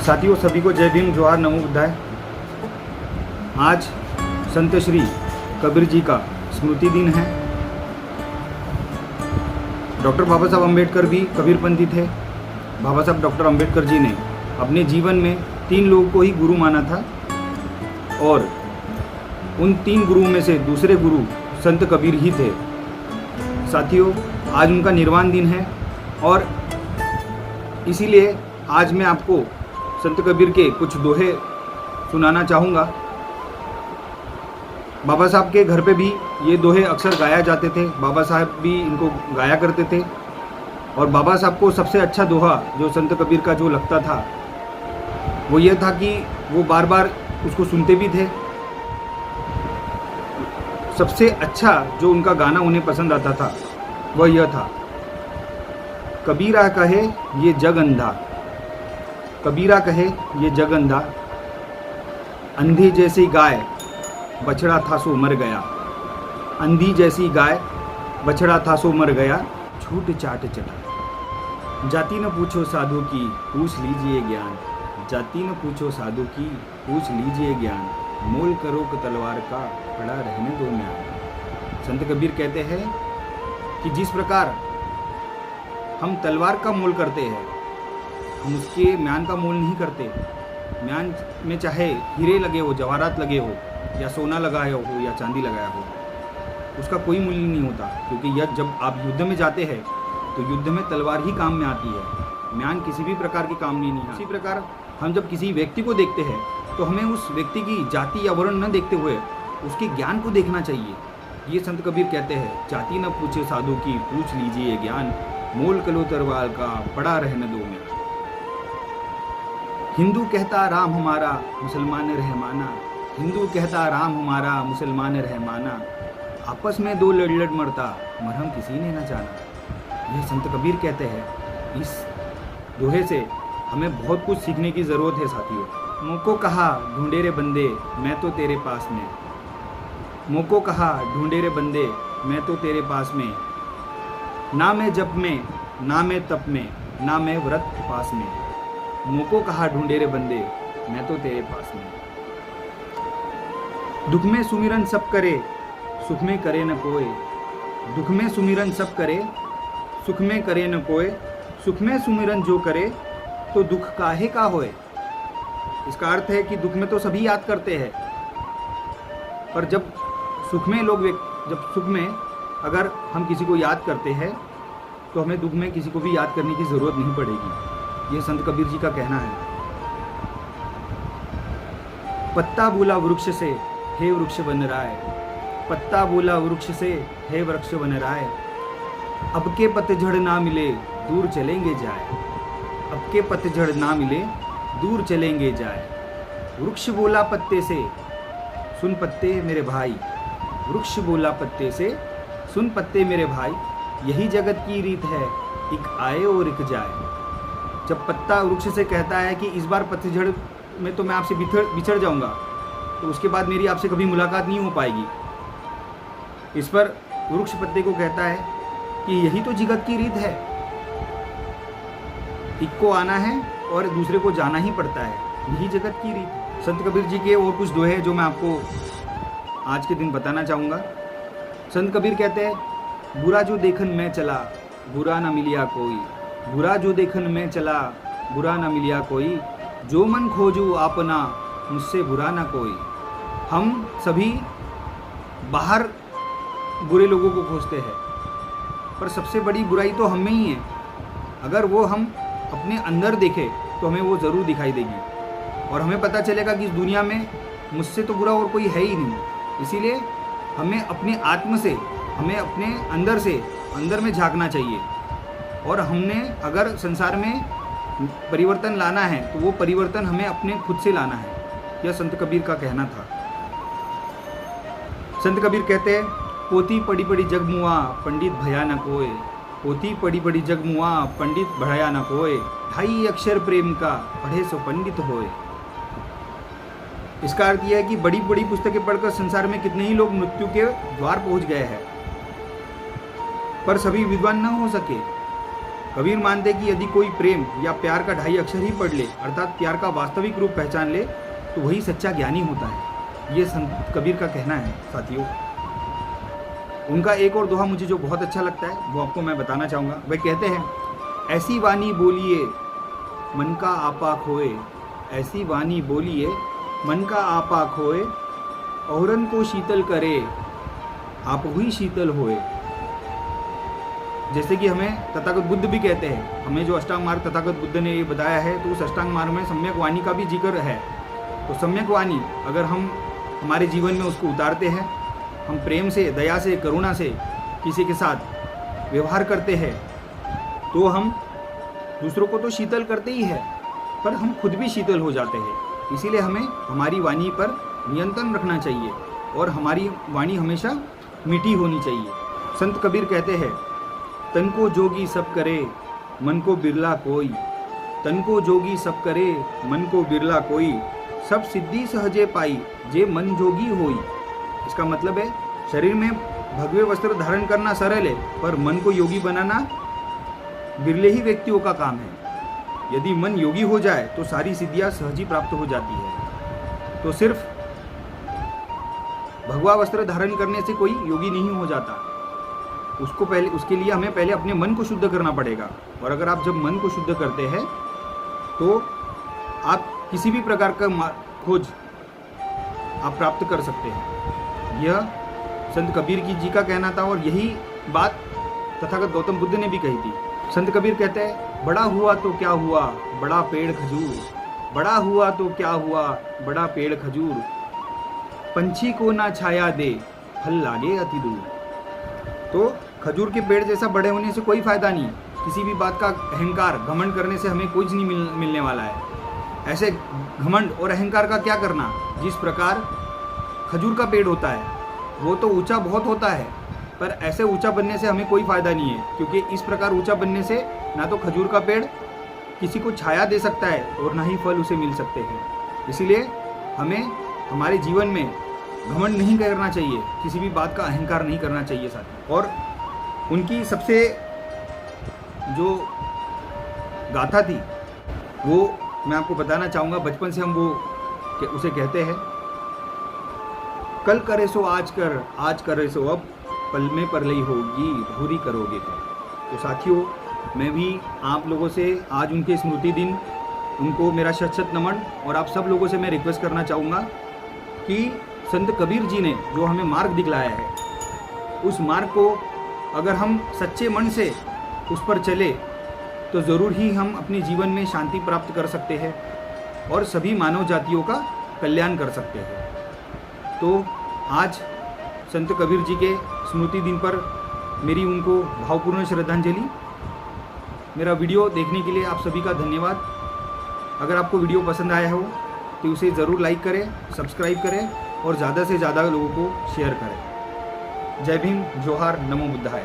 साथियों, सभी को जय भीम, जोहार, नमो बुद्धाय। आज संत श्री कबीर जी का स्मृति दिन है। डॉक्टर बाबा साहब अम्बेडकर भी कबीरपंथी थे। बाबा साहब डॉक्टर अम्बेडकर जी ने अपने जीवन में 3 लोगों को ही गुरु माना था और उन 3 गुरुओं में से दूसरे गुरु संत कबीर ही थे। साथियों, आज उनका निर्वाण दिन है और इसीलिए आज मैं आपको संत कबीर के कुछ दोहे सुनाना चाहूँगा। बाबा साहब के घर पे भी ये दोहे अक्सर गाया जाते थे। बाबा साहब भी इनको गाया करते थे और बाबा साहब को सबसे अच्छा दोहा जो संत कबीर का जो लगता था वो ये था कि वो बार बार उसको सुनते भी थे। सबसे अच्छा जो उनका गाना उन्हें पसंद आता था वह यह था, कबीरा कहे ये जग अंधा, कबीरा कहे ये जग अंधा, अंधी जैसी गाय बछड़ा था सो मर गया, अंधी जैसी गाय बछड़ा था सो मर गया, छूट चाट चटा। जाति न पूछो साधु की पूछ लीजिए ज्ञान, जाति न पूछो साधु की पूछ लीजिए ज्ञान, मोल करो कि तलवार का पड़ा रहने दो म्यान। संत कबीर कहते हैं कि जिस प्रकार हम तलवार का मोल करते हैं, हम उसके म्यान का मोल नहीं करते। म्यान में चाहे हीरे लगे हो, जवाहरात लगे हो, या सोना लगाया हो या चांदी लगाया हो, उसका कोई मूल्य नहीं होता, क्योंकि यह जब आप युद्ध में जाते हैं तो युद्ध में तलवार ही काम में आती है, म्यान किसी भी प्रकार की काम नहीं है। इसी प्रकार हम जब किसी व्यक्ति को देखते हैं तो हमें उस व्यक्ति की जाति या वर्ण न देखते हुए उसके ज्ञान को देखना चाहिए। ये संत कबीर कहते हैं, जाति न पूछे साधु की पूछ लीजिए ज्ञान, मोल कलो तलवार का पड़ा रहने दो म्यान। हिंदू कहता राम हमारा मुसलमान रहमाना, हिंदू कहता राम हमारा मुसलमान रहमाना, आपस में 2 लड़ मरता मरहम किसी ने न जाना। यह संत कबीर कहते हैं। इस दोहे से हमें बहुत कुछ सीखने की ज़रूरत है साथियों। मोको कहा ढूंढे रे बंदे मैं तो तेरे पास में, मोको कहा ढूंढे रे बंदे मैं तो तेरे पास में, ना मैं जप में ना मैं तप में ना मैं व्रत पास में, मोको कहा ढूंढे रे बंदे मैं तो तेरे पास में। दुख में सुमिरन सब करे सुख में करे न कोई, दुख में सुमिरन सब करे सुख में करे न कोई, सुख में सुमिरन जो करे तो दुख काहे का होए। इसका अर्थ है कि दुख में तो सभी याद करते हैं, पर जब सुख में अगर हम किसी को याद करते हैं तो हमें दुख में किसी को भी याद करने की ज़रूरत नहीं पड़ेगी। यह संत कबीर जी का कहना है। पत्ता बोला वृक्ष से हे वृक्ष बन राय, पत्ता बोला वृक्ष से हे वृक्ष बन राय, अब के पतझड़ ना मिले दूर चलेंगे जाए, अब के पतझड़ ना मिले दूर चलेंगे जाए। वृक्ष बोला पत्ते से सुन पत्ते मेरे भाई, वृक्ष बोला पत्ते से सुन पत्ते मेरे भाई, यही जगत की रीत है एक आए और एक जाए। जब पत्ता वृक्ष से कहता है कि इस बार पतझड़ में तो मैं आपसे बिछड़ जाऊंगा, तो उसके बाद मेरी आपसे कभी मुलाकात नहीं हो पाएगी। इस पर वृक्ष पत्ते को कहता है कि यही तो जगत की रीत है, एक को आना है और दूसरे को जाना ही पड़ता है, यही जगत की रीत। संत कबीर जी के और कुछ दोहे जो मैं आपको आज के दिन बताना चाहूँगा। संत कबीर कहते हैं, बुरा जो देखन मैं चला बुरा ना मिलिया कोई, बुरा जो देखन मैं चला बुरा ना मिलिया कोई, जो मन खोजू आपना मुझसे बुरा ना कोई। हम सभी बाहर बुरे लोगों को खोजते हैं, पर सबसे बड़ी बुराई तो हम में ही है। अगर वो हम अपने अंदर देखें तो हमें वो ज़रूर दिखाई देगी और हमें पता चलेगा कि इस दुनिया में मुझसे तो बुरा और कोई है ही नहीं। इसीलिए हमें अपने आत्म से, हमें अपने अंदर में झांकना चाहिए और हमने अगर संसार में परिवर्तन लाना है तो वो परिवर्तन हमें अपने खुद से लाना है। यह संत कबीर का कहना था। संत कबीर कहते हैं, पोथी पड़ी पड़ी जग मुआ पंडित भया न कोय, पोथी पड़ी पड़ी जग मुआ पंडित भया न कोय, ढाई अक्षर प्रेम का पढ़े सो पंडित होए। इसका अर्थ यह है कि बड़ी बड़ी पुस्तकें पढ़कर संसार में कितने ही लोग मृत्यु के द्वार पहुंच गए हैं, पर सभी विद्वान न हो सके। कबीर मानते कि यदि कोई प्रेम या प्यार का 2.5 अक्षर ही पढ़ ले, अर्थात प्यार का वास्तविक रूप पहचान ले, तो वही सच्चा ज्ञानी होता है। ये संत कबीर का कहना है साथियों। उनका एक और दोहा मुझे जो बहुत अच्छा लगता है वो आपको मैं बताना चाहूँगा। वे कहते हैं, ऐसी वाणी बोलिए मन का आपा खोए, ऐसी वाणी बोलिए मन का आपा खोए, औरन को शीतल करे आप ही शीतल होए। जैसे कि हमें तथागत बुद्ध भी कहते हैं, हमें जो अष्टांग मार्ग तथागत बुद्ध ने ये बताया है, तो उस अष्टांग मार्ग में सम्यक वाणी का भी जिक्र है। तो सम्यक वाणी अगर हम हमारे जीवन में उसको उतारते हैं, हम प्रेम से, दया से, करुणा से किसी के साथ व्यवहार करते हैं, तो हम दूसरों को तो शीतल करते ही है, पर हम खुद भी शीतल हो जाते हैं। इसीलिए हमें हमारी वाणी पर नियंत्रण रखना चाहिए और हमारी वाणी हमेशा मीठी होनी चाहिए। संत कबीर कहते हैं, तन को जोगी सब करे मन को बिरला कोई, तन को जोगी सब करे मन को बिरला कोई, सब सिद्धि सहजे पाई जे मन जोगी होई। इसका मतलब है, शरीर में भगवे वस्त्र धारण करना सरल है, पर मन को योगी बनाना बिरले ही व्यक्तियों का काम है। यदि मन योगी हो जाए तो सारी सिद्धियां सहज ही प्राप्त हो जाती है। तो सिर्फ भगवा वस्त्र धारण करने से कोई योगी नहीं हो जाता, उसके लिए हमें पहले अपने मन को शुद्ध करना पड़ेगा। और अगर आप जब मन को शुद्ध करते हैं तो आप किसी भी प्रकार का खोज आप प्राप्त कर सकते हैं। यह संत कबीर जी का कहना था और यही बात तथागत गौतम बुद्ध ने भी कही थी। संत कबीर कहते हैं, बड़ा हुआ तो क्या हुआ बड़ा पेड़ खजूर, बड़ा हुआ तो क्या हुआ बड़ा पेड़ खजूर, पंछी को ना छाया दे फल लागे अति दूर। तो खजूर के पेड़ जैसा बड़े होने से कोई फायदा नहीं, किसी भी बात का अहंकार घमंड करने से हमें कुछ नहीं मिलने वाला है। ऐसे घमंड और अहंकार का क्या करना। जिस प्रकार खजूर का पेड़ होता है वो तो ऊंचा बहुत होता है, पर ऐसे ऊंचा बनने से हमें कोई फायदा नहीं है, क्योंकि इस प्रकार ऊंचा बनने से ना तो खजूर का पेड़ किसी को छाया दे सकता है और ना ही फल उसे मिल सकते हैं। इसीलिए हमें हमारे जीवन में घमंड नहीं करना चाहिए, किसी भी बात का अहंकार नहीं करना चाहिए साथी। और उनकी सबसे जो गाथा थी वो मैं आपको बताना चाहूँगा। बचपन से हम वो उसे कहते हैं, कल करे सो आज कर, आज करे सो अब, पल में परलई होगी भूरी करोगे तो साथियों, मैं भी आप लोगों से आज उनके स्मृति दिन उनको मेरा शत शत नमन। और आप सब लोगों से मैं रिक्वेस्ट करना चाहूँगा कि संत कबीर जी ने जो हमें मार्ग दिखलाया है, उस मार्ग को अगर हम सच्चे मन से उस पर चले तो ज़रूर ही हम अपने जीवन में शांति प्राप्त कर सकते हैं और सभी मानव जातियों का कल्याण कर सकते हैं। तो आज संत कबीर जी के स्मृति दिन पर मेरी उनको भावपूर्ण श्रद्धांजलि। मेरा वीडियो देखने के लिए आप सभी का धन्यवाद। अगर आपको वीडियो पसंद आया हो तो उसे ज़रूर लाइक करें, सब्सक्राइब करें और ज़्यादा से ज़्यादा लोगों को शेयर करें। जय भीम, जोहार, नमो बुद्धाय।